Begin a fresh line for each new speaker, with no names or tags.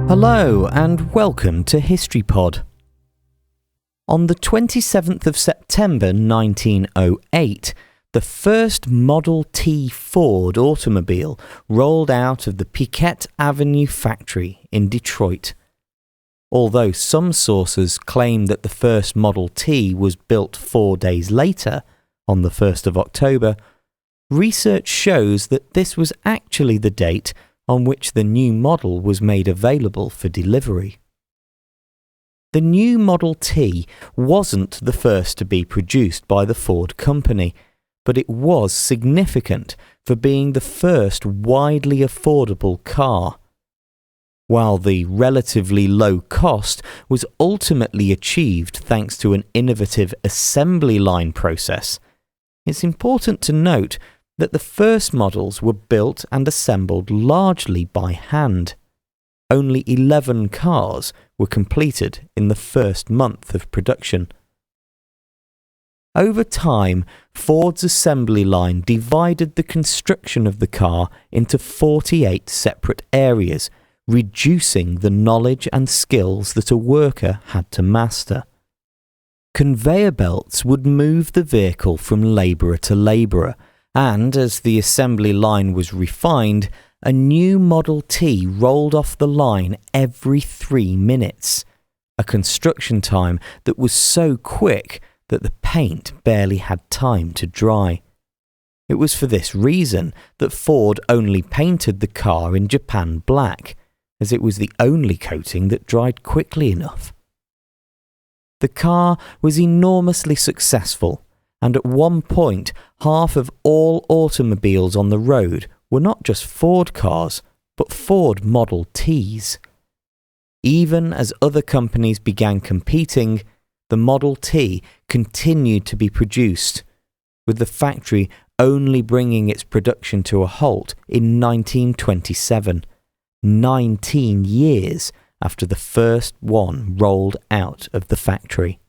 Hello and welcome to History Pod. On the 27th of September 1908, the first Model T Ford automobile rolled out of the Piquette Avenue factory in Detroit. Although some sources claim that the first Model T was built 4 days later, on the 1st of October, research shows that this was actually the date on which the new model was made available for delivery. The new Model T wasn't the first to be produced by the Ford company, but it was significant for being the first widely affordable car. While the relatively low cost was ultimately achieved thanks to an innovative assembly line process, it's important to note that the first models were built and assembled largely by hand. Only 11 cars were completed in the first month of production. Over time, Ford's assembly line divided the construction of the car into 48 separate areas, reducing the knowledge and skills that a worker had to master. Conveyor belts would move the vehicle from labourer to labourer, and as the assembly line was refined, a new Model T rolled off the line every 3 minutes, a construction time that was so quick that the paint barely had time to dry. It was for this reason that Ford only painted the car in Japan black, as it was the only coating that dried quickly enough. The car was enormously successful, and at one point, half of all automobiles on the road were not just Ford cars, but Ford Model Ts. Even as other companies began competing, the Model T continued to be produced, with the factory only bringing its production to a halt in 1927, 19 years after the first one rolled out of the factory.